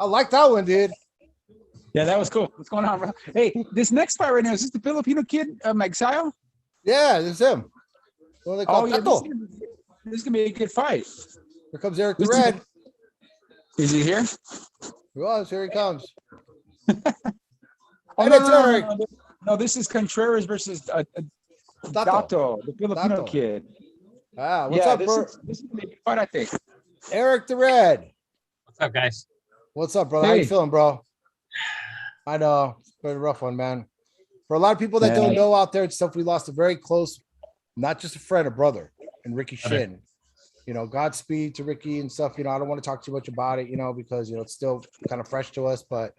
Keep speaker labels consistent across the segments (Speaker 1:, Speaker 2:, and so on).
Speaker 1: I like that one, dude.
Speaker 2: Yeah, that was cool. What's going on, bro? Hey, this next fight right now, is this the Filipino kid, Pacquiao?
Speaker 1: Yeah, this is him. What do they call
Speaker 2: this is gonna be a good fight.
Speaker 1: Here comes Eric the Red.
Speaker 2: Is he here?
Speaker 1: He was. Here he comes.
Speaker 2: No, this is Contreras versus Dato, the Filipino kid.
Speaker 1: What's up, bro?
Speaker 2: This is a good fight, I think.
Speaker 1: Eric the Red.
Speaker 3: What's up, guys?
Speaker 1: What's up, brother? How you feeling, bro? I know. It's been a rough one, man. For a lot of people that don't know out there and stuff, we lost a very close, not just a friend, a brother, and Ricky Shin. You know, Godspeed to Ricky and stuff. You know, I don't want to talk too much about it, you know, because, you know, it's still kind of fresh to us, but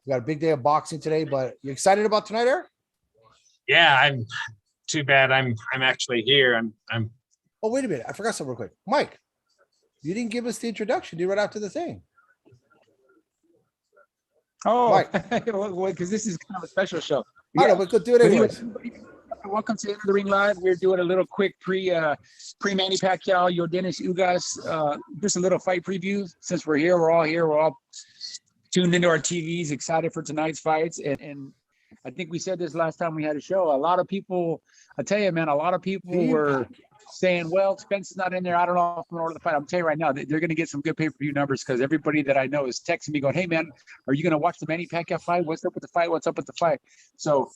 Speaker 1: we got a big day of boxing today. But you excited about tonight, Eric?
Speaker 3: Yeah, I'm too bad. I'm actually here. I'm
Speaker 1: Oh, wait a minute. I forgot something real quick. Mike, you didn't give us the introduction, dude, right after the thing.
Speaker 2: Oh, because this is kind of a special show.
Speaker 1: I know, but go do it anyways.
Speaker 2: Welcome to Enter the Ring Live. We're doing a little quick pre Manny Pacquiao, Yordenis Ugas, just a little fight preview. Since we're here, we're all tuned into our TVs, excited for tonight's fights. And I think we said this last time we had a show. A lot of people, I tell you, man, a lot of people were saying, well, Spence is not in there. I don't know if I'm going to order the fight. I'm telling you right now, they're going to get some good pay-per-view numbers because everybody that I know is texting me going, hey, man, are you going to watch the Manny Pacquiao fight? What's up with the fight? What's up with the fight? So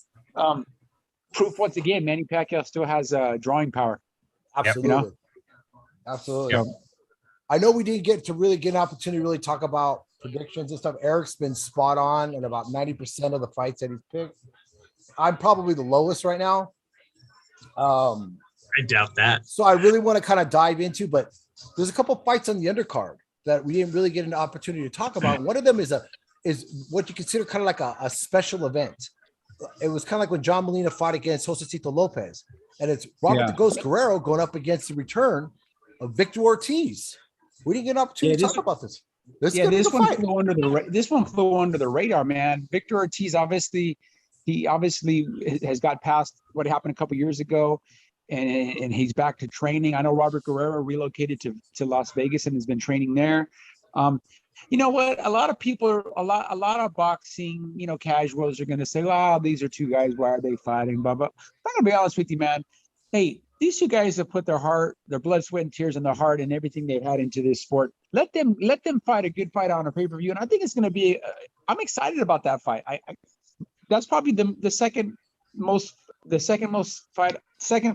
Speaker 2: proof once again, Manny Pacquiao still has drawing power.
Speaker 1: Absolutely. You know? Absolutely. Yep. I know we didn't get an opportunity to really talk about predictions and stuff. Eric's been spot on in about 90% of the fights that he's picked. I'm probably the lowest right now.
Speaker 3: I doubt that.
Speaker 1: So I really want to kind of dive into, but there's a couple fights on the undercard that we didn't really get an opportunity to talk about. One of them is what you consider kind of like a special event. It was kind of like when John Molina fought against Josecito Lopez, and it's Robert the Ghost Guerrero going up against the return of Victor Ortiz. We didn't get an opportunity to talk about this. This one flew under the radar, man. Victor Ortiz obviously has got past what happened a couple years ago. And he's back to training. I know Robert Guerrero relocated to Las Vegas and has been training there. You know what? A lot of people, a lot of boxing, you know, casuals are going to say, "Wow, these are two guys. Why are they fighting?" Blah blah. I'm going to be honest with you, man. Hey, these two guys have put their heart, their blood, sweat, and tears, and their heart, and everything they've had into this sport. Let them fight a good fight on a pay-per-view, and I think it's going to be. I'm excited about that fight. That's probably the second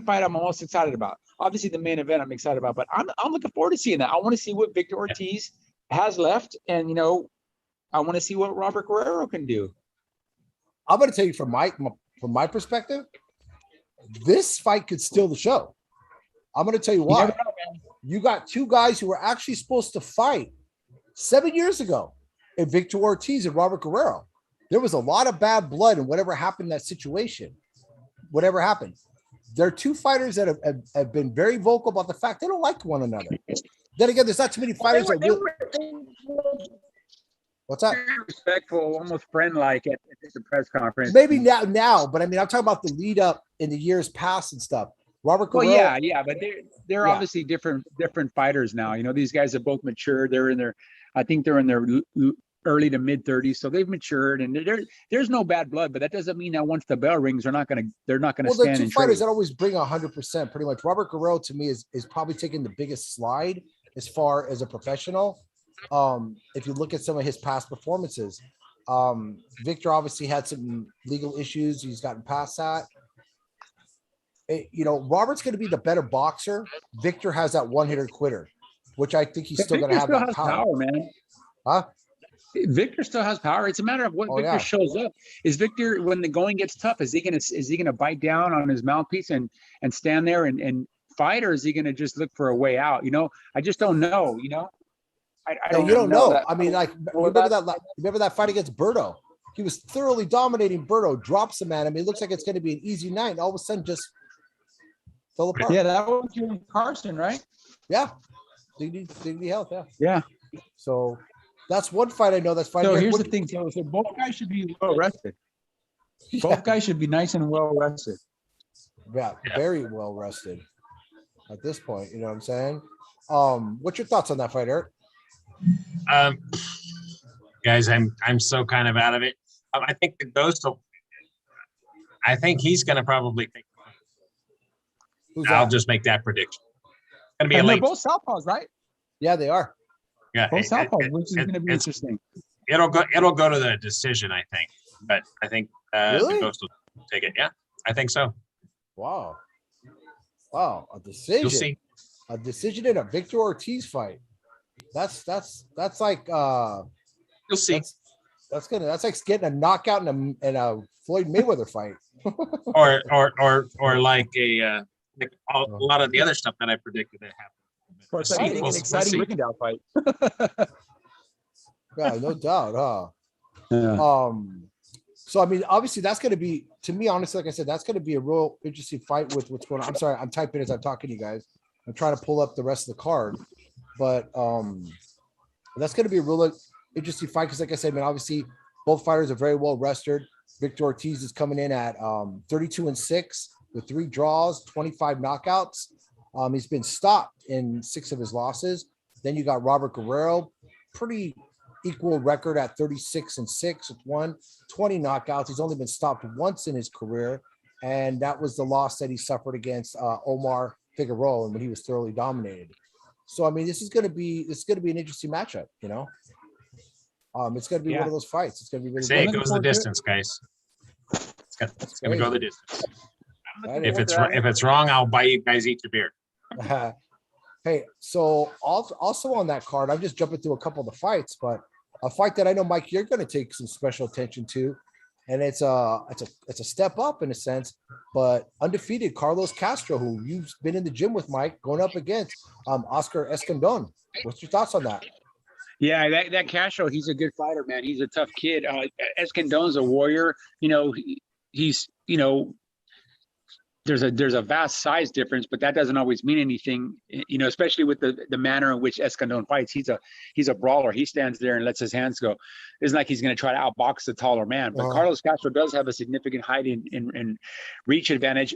Speaker 1: fight I'm most excited about. Obviously, the main event I'm excited about, but I'm looking forward to seeing that. I want to see what Victor Ortiz has left, and you know, I want to see what Robert Guerrero can do. I'm going to tell you from my perspective, this fight could steal the show. I'm going to tell you why. You got two guys who were actually supposed to fight 7 years ago, in Victor Ortiz and Robert Guerrero. There was a lot of bad blood in whatever happened in that situation. Whatever happened. There are two fighters that have been very vocal about the fact they don't like one another. Then again, there's not too many fighters that really. What's that?
Speaker 2: Respectful, almost friend-like at the press conference.
Speaker 1: Maybe now, but I mean, I'm talking about the lead up in the years past and stuff. Robert Guerrero.
Speaker 2: Well, yeah, but they're obviously different fighters now. You know, these guys have both matured. They're in their early to mid 30s, so they've matured, and there's no bad blood. But that doesn't mean that once the bell rings, they're not gonna
Speaker 1: well,
Speaker 2: stand.
Speaker 1: They're two fighters that always bring 100%. Pretty much, Robert Guerrero to me is probably taking the biggest slide as far as a professional. If you look at some of his past performances, Victor obviously had some legal issues. He's gotten past that. You know, Robert's going to be the better boxer. Victor has that one-hitter quitter, which I think he's
Speaker 2: But
Speaker 1: still going to
Speaker 2: Victor
Speaker 1: have
Speaker 2: still
Speaker 1: that
Speaker 2: has
Speaker 1: power.
Speaker 2: power, man.
Speaker 1: Huh?
Speaker 2: Victor still has power. It's a matter of what
Speaker 1: Oh,
Speaker 2: Victor
Speaker 1: yeah.
Speaker 2: shows up. Is Victor, when the going gets tough, is he gonna bite down on his mouthpiece and stand there and fight, or is he gonna just look for a way out? You know, I just don't know. You know, I
Speaker 1: Yeah,
Speaker 2: don't
Speaker 1: you don't
Speaker 2: know
Speaker 1: know.
Speaker 2: that.
Speaker 1: I mean, like,
Speaker 2: Well,
Speaker 1: remember that fight against Berto? He was thoroughly dominating Berto, drops him at him. It looks like it's going to be an easy night. And all of a sudden, just fell apart.
Speaker 2: Yeah, that was Carson, right?
Speaker 1: Yeah. Dignity health. Yeah.
Speaker 2: Yeah.
Speaker 1: So that's one fight I know that's fighting.
Speaker 2: So here's the thing, so both guys should be well rested. Both guys should be nice and well rested.
Speaker 1: Yeah, very well rested at this point. You know what I'm saying? What's your thoughts on that fight, Eric?
Speaker 3: Guys, I'm so kind of out of it. I think the Ghost will. I think he's going to probably take. I'll just make that prediction. It's going to be
Speaker 2: And
Speaker 3: a
Speaker 2: they're
Speaker 3: late.
Speaker 2: both southpaws, right?
Speaker 1: Yeah, they are.
Speaker 3: Yeah,
Speaker 2: Both southpaws, which is going to be interesting.
Speaker 3: It'll go to the decision, I think. But I think
Speaker 1: Really?
Speaker 3: the Ghost will take it. Yeah, I think so.
Speaker 1: Wow. Wow, a decision.
Speaker 3: You'll see.
Speaker 1: A decision in a Victor Ortiz fight. That's like
Speaker 3: You'll see.
Speaker 1: that's like getting a knockout in a Floyd Mayweather fight.
Speaker 3: or like a lot of the other stuff that I predicted that happened.
Speaker 2: Or it's like getting an exciting Rickendow fight.
Speaker 1: Yeah, no doubt, huh?
Speaker 2: Yeah.
Speaker 1: So I mean, obviously that's going to be, to me, honestly, like I said, that's going to be a real interesting fight with what's going on. I'm sorry, I'm typing as I'm talking to you guys. I'm trying to pull up the rest of the card, but that's going to be a real interesting fight because, like I said, man, obviously both fighters are very well rested. Victor Ortiz is coming in at 32-6 with 3 draws, 25 knockouts. He's been stopped in 6 of his losses. Then you got Robert Guerrero, pretty equal record at 36-6 with 20 knockouts. He's only been stopped once in his career, and that was the loss that he suffered against Omar Figueroa, and when he was thoroughly dominated. So I mean, this is going to be an interesting matchup. You know, it's going to be one of those fights. It's going to be really.
Speaker 3: Say it goes the distance, guys. It's going to go the distance. If it's wrong, I'll buy you guys each a beer.
Speaker 1: Hey, so also on that card, I'm just jumping through a couple of the fights, but a fight that I know, Mike, you're going to take some special attention to, and it's a step up in a sense, but undefeated Carlos Castro, who you've been in the gym with, Mike, going up against Oscar Escandon. What's your thoughts on that?
Speaker 2: Yeah, that Castro, he's a good fighter, man. He's a tough kid. Escandon's a warrior. You know, he's, you know, there's a vast size difference, but that doesn't always mean anything, you know, especially with the manner in which Escandon fights. He's a brawler. He stands there and lets his hands go. It's like he's going to try to outbox the taller man. But Carlos Castro does have a significant height and reach advantage.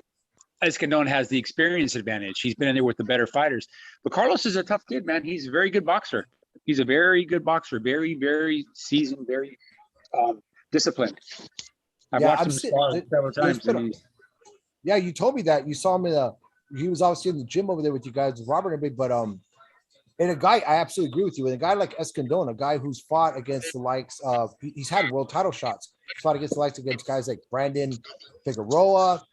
Speaker 2: Escandon has the experience advantage. He's been in there with the better fighters. But Carlos is a tough kid, man. He's a very good boxer. He's a very good boxer. Very, very seasoned, very disciplined. I've watched him spar several times.
Speaker 1: Yeah, you told me that. You saw him he was obviously in the gym over there with you guys, Robert and everybody, but and a guy, I absolutely agree with you. And a guy like Escandon, a guy who's fought against the likes of, he's had world title shots. He's fought against the likes against guys like Brandon Figueroa,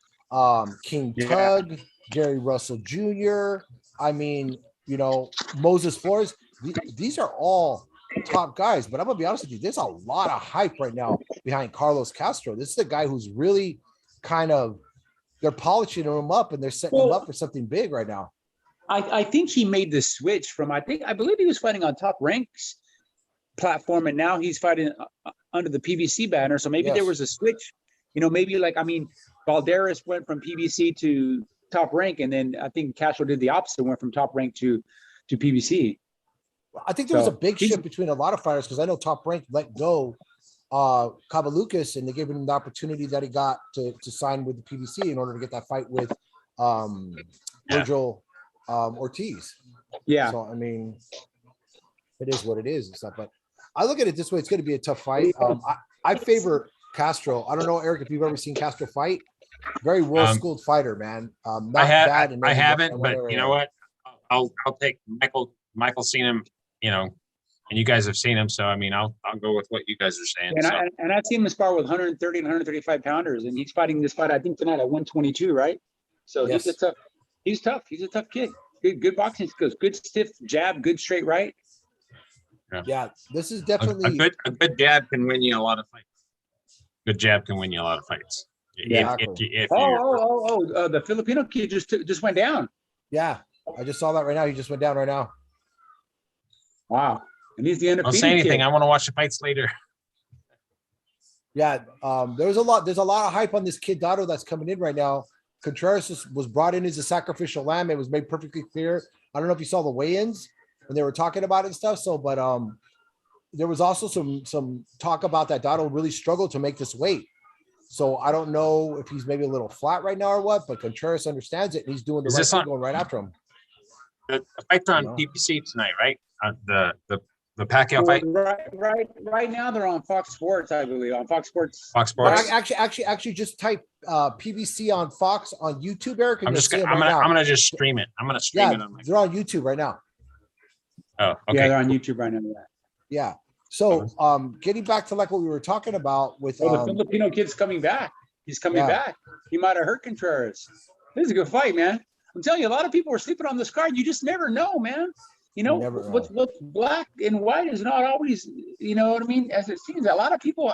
Speaker 1: King Tug, Gary Russell Jr. I mean, you know, Moses Flores. These are all top guys, but I'm gonna be honest with you, there's a lot of hype right now behind Carlos Castro. This is the guy who's really kind of, they're polishing him up and they're setting him up for something big right now.
Speaker 2: I think he made the switch from, I believe he was fighting on Top Rank's platform, and now he's fighting under the PBC banner. So maybe there was a switch, you know, maybe like, I mean, Valderas went from PBC to Top Rank, and then I think Castro did the opposite, went from Top Rank to PBC.
Speaker 1: I think there was a big shift between a lot of fighters, because I know Top Rank let go Lucas, and they gave him the opportunity that he got to sign with the PBC in order to get that fight with Virgil Ortiz. Yeah. So I mean, it is what it is and stuff. But I look at it this way: it's going to be a tough fight. I favor Castro. I don't know, Eric, if you've ever seen Castro fight. Very well schooled fighter, man.
Speaker 3: I haven't, but you know what? I'll take Michael seen him, you know, And you guys have seen him, so I mean, I'll go with what you guys are saying.
Speaker 2: And
Speaker 3: So.
Speaker 2: I've seen him spar with 130 and 135 pounders, and he's fighting this fight, I think, tonight at 122, right? So
Speaker 1: Yes.
Speaker 2: He's tough. He's a tough kid. Good boxing skills. Good stiff jab. Good straight right.
Speaker 1: Yeah, this is
Speaker 3: A
Speaker 1: definitely
Speaker 3: good jab can win you a lot of fights. Good jab can win you a lot of fights.
Speaker 1: Yeah.
Speaker 2: The Filipino kid just went down.
Speaker 1: yeah. I just saw that right now. He just went down right now.
Speaker 2: Wow. And he's the
Speaker 3: Don't
Speaker 2: undefeated
Speaker 3: say anything.
Speaker 2: kid.
Speaker 3: I want to watch the fights later.
Speaker 1: Yeah, there's a lot of hype on this kid Dotto that's coming in right now. Contreras was brought in as a sacrificial lamb. It was made perfectly clear. I don't know if you saw the weigh-ins when they were talking about it and stuff. So, but there was also some talk about that Dotto really struggled to make this weight. So I don't know if he's maybe a little flat right now or what, but Contreras understands it and he's doing the right thing, going right after him.
Speaker 3: The fight's on PPC tonight, right? The Pacquiao fight.
Speaker 2: Right now they're on Fox Sports, I believe, on Fox Sports.
Speaker 3: Fox Sports.
Speaker 1: Actually, just type PBC on Fox on YouTube, Eric. And
Speaker 3: I'm gonna just stream it. I'm gonna stream it on my.
Speaker 1: They're on YouTube right now.
Speaker 3: Oh, okay.
Speaker 2: Yeah, they're on YouTube right now.
Speaker 1: Yeah. So, getting back to like what we were talking about with
Speaker 2: the Filipino kid's coming back. He's coming back. He might have hurt Contreras. This is a good fight, man. I'm telling you, a lot of people are sleeping on this card. You just never know, man. You know, what's black and white is not always, you know what I mean? As it seems, a lot of people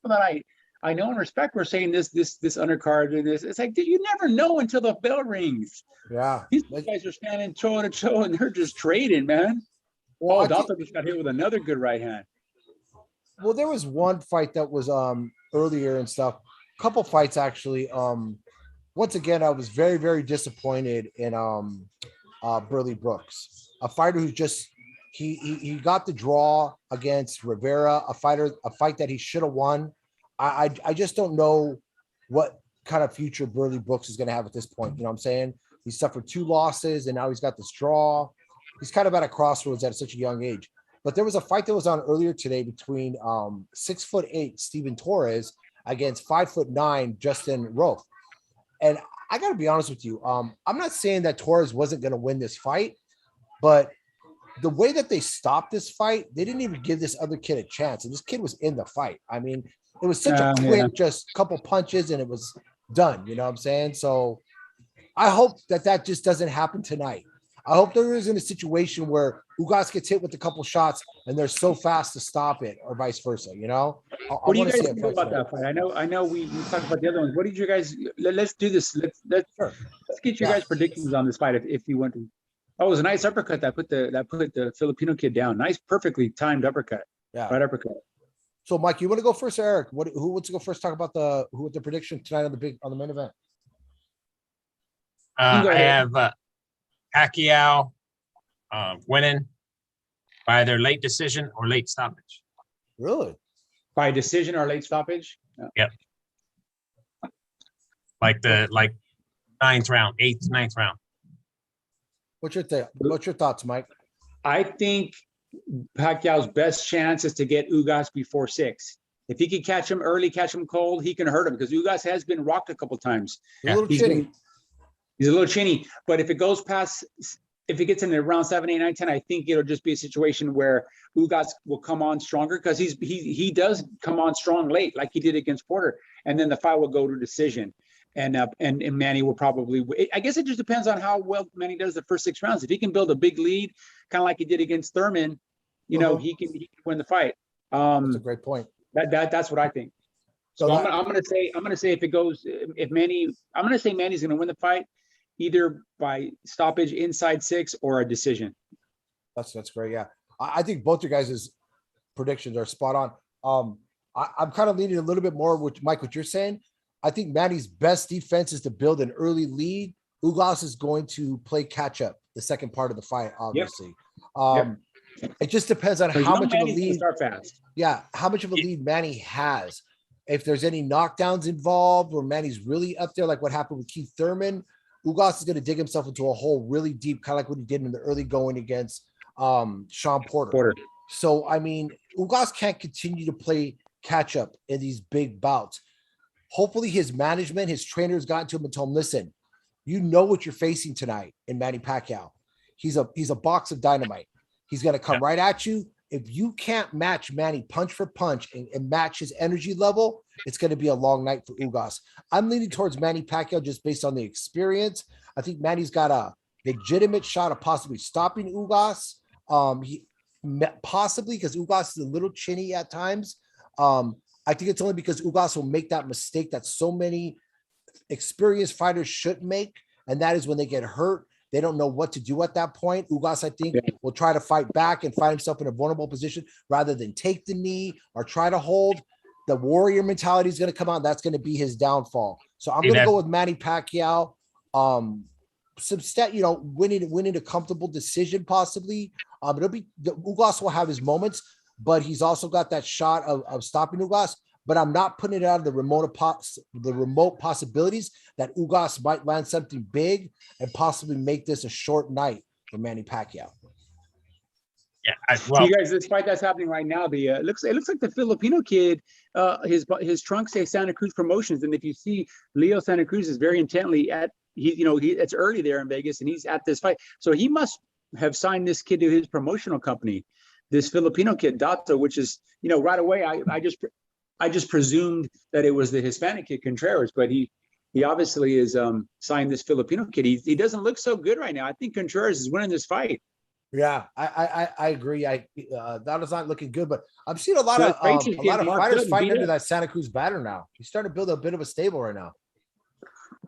Speaker 2: that I know and respect were saying this undercard and this. It's like, dude, you never know until the bell rings.
Speaker 1: Yeah.
Speaker 2: These guys are standing toe to toe and they're just trading, man. Well, Dotto just got hit with another good right hand.
Speaker 1: Well, there was one fight that was earlier and stuff. A couple fights actually. Once again, I was very, very disappointed in Burley Brooks. A fighter who just he got the draw against Rivera, a fight that he should have won. I just don't know what kind of future Burley Brooks is going to have at this point. You know what I'm saying? He suffered 2 losses and now he's got this draw. He's kind of at a crossroads at such a young age. But there was a fight that was on earlier today between 6'8" Steven Torres against 5'9" Justin Roth. And I got to be honest with you. I'm not saying that Torres wasn't going to win this fight, but the way that they stopped this fight, they didn't even give this other kid a chance. And this kid was in the fight. I mean, it was such a quick, just couple punches and it was done. You know what I'm saying? So I hope that just doesn't happen tonight. I hope there isn't a situation where Ugas gets hit with a couple shots and they're so fast to stop it or vice versa. You know,
Speaker 2: what do you guys think about that fight? I know we talked about the other ones. What did you guys, let's do this. Let's get your guys' predictions on this fight. If you want to. Oh, it was a nice uppercut that put the Filipino kid down. Nice, perfectly timed uppercut. Yeah. Right uppercut.
Speaker 1: So Mike, you want to go first, or Eric? Who wants to go first? Talk about the prediction tonight on the main event.
Speaker 3: I have Pacquiao winning by either late decision or late stoppage.
Speaker 1: Really?
Speaker 2: By decision or late stoppage?
Speaker 3: Yep. Like 9th round, 8th, 9th round.
Speaker 1: What's your thoughts, Mike?
Speaker 2: I think Pacquiao's best chance is to get Ugas before 6. If he can catch him early, catch him cold, he can hurt him because Ugas has been rocked a couple times.
Speaker 1: A little chinny.
Speaker 2: He's a little chinny, but if it goes past, if it gets in around 7, 8, 9, 10, I think it'll just be a situation where Ugas will come on stronger because he does come on strong late, like he did against Porter, and then the fight will go to decision. And Manny will probably, I guess it just depends on how well Manny does the first 6 rounds. If he can build a big lead, kind of like he did against Thurman, you know, he can win the fight.
Speaker 1: That's a great point.
Speaker 2: That's what I think. So I'm gonna say if it goes, I'm gonna say Manny's gonna win the fight, either by stoppage inside 6 or a decision.
Speaker 1: That's great. Yeah, I think both your guys' predictions are spot on. I'm kind of leaning a little bit more with Mike, what you're saying. I think Manny's best defense is to build an early lead. Ugas is going to play catch up the second part of the fight, obviously. It just depends on how much of a lead.
Speaker 2: Start fast.
Speaker 1: Yeah, how much of a lead Manny has. If there's any knockdowns involved or Manny's really up there, like what happened with Keith Thurman, Ugas is going to dig himself into a hole really deep, kind of like what he did in the early going against Sean Porter. So, I mean, Ugas can't continue to play catch up in these big bouts. Hopefully his management, his trainers got to him and told him, listen, you know what you're facing tonight in Manny Pacquiao. He's a box of dynamite. He's going to come right at you. if you can't match Manny punch for punch and match his energy level, it's going to be a long night for Ugas. I'm leaning towards Manny Pacquiao just based on the experience. I think Manny's got a legitimate shot of possibly stopping Ugas. Possibly because Ugas is a little chinny at times. I think it's only because Ugas will make that mistake that so many experienced fighters should make, and that is when they get hurt. They don't know what to do at that point. Ugas, I think, will try to fight back and find himself in a vulnerable position rather than take the knee or try to hold. The warrior mentality is going to come out. That's going to be his downfall. So I'm going to go with Manny Pacquiao. Winning a comfortable decision possibly. It'll be Ugas will have his moments, but he's also got that shot of stopping Ugas. But I'm not putting it out of the remote possibilities that Ugas might land something big and possibly make this a short night for Manny Pacquiao.
Speaker 2: Yeah, so you guys, this fight that's happening right now, it looks like the Filipino kid, his trunks say Santa Cruz Promotions, and if you see, Leo Santa Cruz is very intently at it's early there in Vegas, and he's at this fight, so he must have signed this kid to his promotional company, this Filipino kid Dato, which is right away I just presumed that it was the Hispanic kid Contreras, but he obviously is signed this Filipino kid. He doesn't look so good right now. I think Contreras is winning this fight.
Speaker 1: Yeah, I agree. That is not looking good, but I'm seeing a lot of fighters fighting under that Santa Cruz banner now. He's starting to build a bit of a stable right now.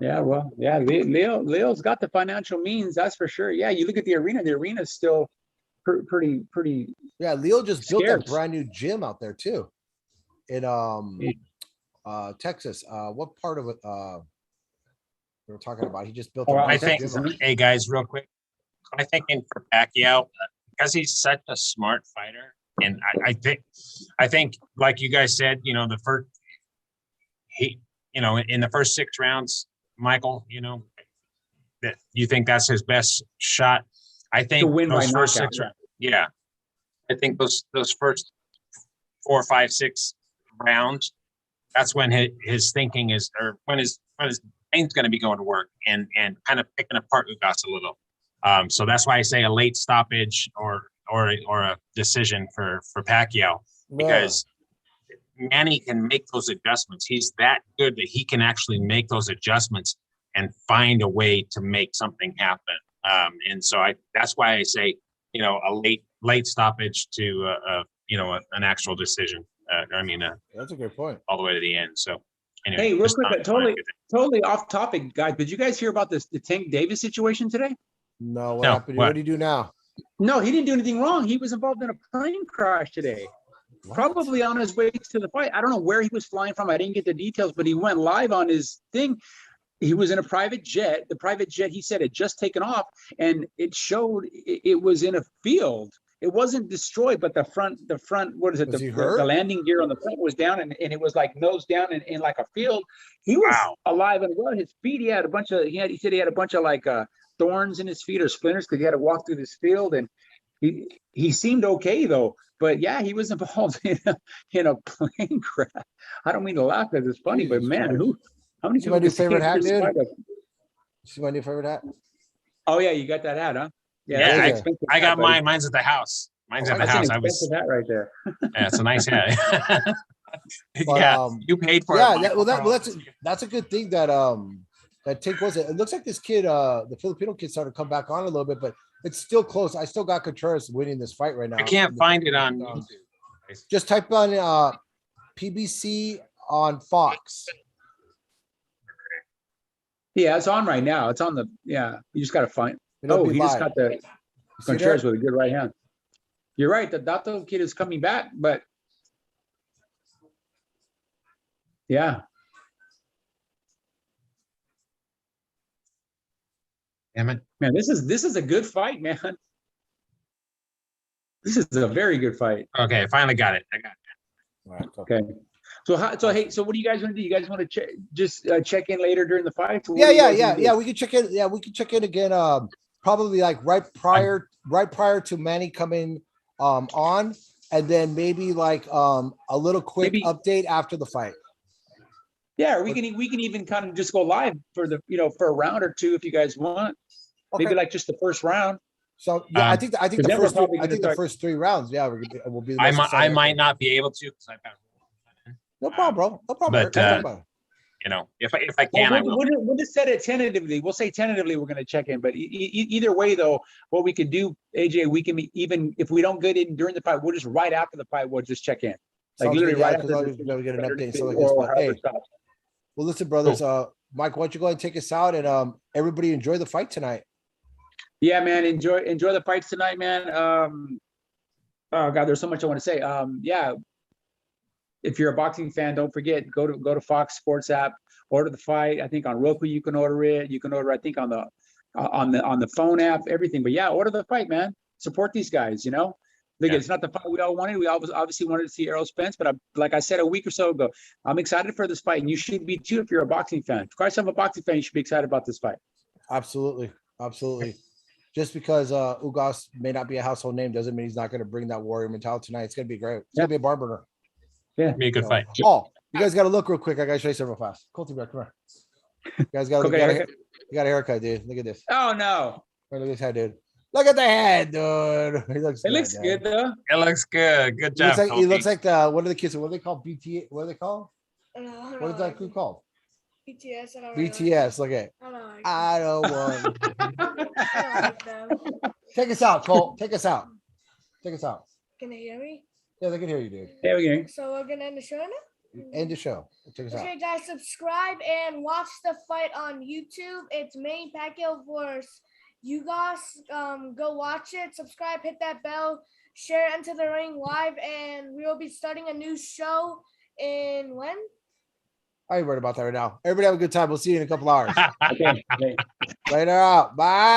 Speaker 2: Yeah, well, yeah, Leo's got the financial means, that's for sure. Yeah, you look at the arena. The arena is still pretty.
Speaker 1: Yeah, Leo just built that brand new gym out there too, in Texas. What part of it we were talking about? He just built.
Speaker 3: I think. Hey guys, real quick. I'm thinking for Pacquiao, because he's such a smart fighter, and I think like you guys said, in the first 6 rounds, Michael, that you think that's his best shot. I think those first 6 rounds, yeah, I think those first 4, 5, 6 rounds, that's when his thinking is, or when his brain's going to be going to work and kind of picking apart Ugas a little. So that's why I say a late stoppage or a decision for Pacquiao, because Manny can make those adjustments. He's that good that he can actually make those adjustments and find a way to make something happen. And so that's why I say, a late stoppage to an actual decision.
Speaker 1: That's a good point.
Speaker 3: All the way to the end. So anyway,
Speaker 2: hey, real quick, totally off topic, guys. Did you guys hear about the Tank Davis situation today?
Speaker 1: No, what happened? What did he do now?
Speaker 2: No, he didn't do anything wrong. He was involved in a plane crash today. What? Probably on his way to the fight. I don't know where he was flying from. I didn't get the details, but he went live on his thing. He was in a private jet. The private jet, he said, had just taken off, and it showed it was in a field. It wasn't destroyed, but the front, what is it? The landing gear on the front was down, and it was like nose down in like a field. He was alive and well. His feet, he said he had a bunch of like thorns in his feet or splinters because he had to walk through this field, and he seemed okay though. But yeah, he was involved in a plane crash. I don't mean to laugh because it's funny, but man, how many people?
Speaker 1: See my new favorite hat, dude? See my new favorite hat?
Speaker 2: Oh yeah, you got that hat, huh?
Speaker 3: Yeah, I got mine. Mine's at the house. Mine's at the house.
Speaker 2: I was that right there.
Speaker 3: Yeah, it's a nice hat. But, you paid for it.
Speaker 1: Yeah, well, that's a good thing that that Tank was. It looks like this kid, the Filipino kid, started to come back on a little bit, but it's still close. I still got Contreras winning this fight right now.
Speaker 3: I can't find it on YouTube.
Speaker 1: Just type on PBC on Fox.
Speaker 2: Yeah, it's on right now. It's on the you just got to find. He just got the Contreras with a good right hand. You're right. The Dato kid is coming back, but yeah.
Speaker 3: Damn it.
Speaker 2: Man, this is a good fight, man. This is a very good fight.
Speaker 3: Okay, I finally got it. I got it.
Speaker 2: All right, okay. So what do you guys want to do? You guys want to check in later during the fight?
Speaker 1: Yeah. We can check in. Yeah, we can check in again. Probably like right prior to Manny coming on, and then maybe like a little quick update after the fight.
Speaker 2: Yeah, we can even kind of just go live for the for a round or two if you guys want. Okay. Maybe like just the first round.
Speaker 1: So yeah, I think the
Speaker 2: then we're
Speaker 1: first three,
Speaker 2: probably
Speaker 1: I
Speaker 2: gonna
Speaker 1: think the
Speaker 2: start-
Speaker 1: first 3 rounds, yeah, will be. The
Speaker 3: I
Speaker 1: most
Speaker 3: might, I
Speaker 1: exciting,
Speaker 3: might
Speaker 1: think.
Speaker 3: not be able to because I've got.
Speaker 1: No problem, bro. No problem.
Speaker 3: But,
Speaker 1: Eric. No problem.
Speaker 3: You know, if I
Speaker 2: Well,
Speaker 3: can, I will.
Speaker 2: we'll just set it tentatively. We'll say tentatively we're going to check in, but either way, though, what we could do, AJ, we can even if we don't get in during the fight, we'll just right after the fight, we'll just check in, like
Speaker 1: Sounds
Speaker 2: literally
Speaker 1: good, yeah,
Speaker 2: right
Speaker 1: 'cause
Speaker 2: after.
Speaker 1: always we get an update and stuff like
Speaker 2: or
Speaker 1: this, but
Speaker 2: however
Speaker 1: hey.
Speaker 2: it stops.
Speaker 1: Well, listen, brothers. Mike, why don't you go ahead and take us out, and everybody enjoy the fight tonight.
Speaker 2: Yeah, man, enjoy the fights tonight, man. Oh God, there's so much I want to say. Yeah, if you're a boxing fan, don't forget go to Fox Sports app, order the fight. I think on Roku you can order it. You can order, I think, on the phone app, everything. But yeah, order the fight, man. Support these guys. You know, look, it's not the fight we all wanted. We obviously wanted to see Errol Spence, but like I said a week or so ago, I'm excited for this fight, and you should be too if you're a boxing fan. If you call yourself a boxing fan, you should be excited about this fight.
Speaker 1: Absolutely, absolutely. Just because Ugas may not be a household name doesn't mean he's not going to bring that warrior mentality tonight. It's going to be great. It's going to be a bar burner.
Speaker 2: Yeah,
Speaker 3: Be a good fight.
Speaker 1: Oh, you guys got to look real quick. I got to show you something real fast. Colty Bear, come here. You guys got to you got a haircut, dude. Look at this.
Speaker 2: Oh no.
Speaker 1: Look at this head, dude. Look at the head, dude. He looks
Speaker 2: It looks good though.
Speaker 3: It looks good. Good job.
Speaker 1: He looks like the what are the kids? What are they called? BT? What are they called? What is that group called?
Speaker 4: BTS. I don't
Speaker 1: BTS. Look at.
Speaker 4: I don't like
Speaker 1: I don't want.
Speaker 4: I don't like them.
Speaker 1: Take us out, Cole. Take us out. Take us out.
Speaker 4: Can they hear me?
Speaker 1: Yeah, they can hear you, dude.
Speaker 2: There we go.
Speaker 4: So we're gonna end the show now?
Speaker 1: End the show. Take us out.
Speaker 4: Okay, guys, subscribe and watch the fight on YouTube. It's Manny Pacquiao versus Ugas. Go watch it. Subscribe, hit that bell, share Enter the Ring live, and we will be starting a new show in when?
Speaker 1: I ain't worried about that right now. Everybody have a good time. We'll see you in a couple hours.
Speaker 2: Okay.
Speaker 1: Later out. Bye.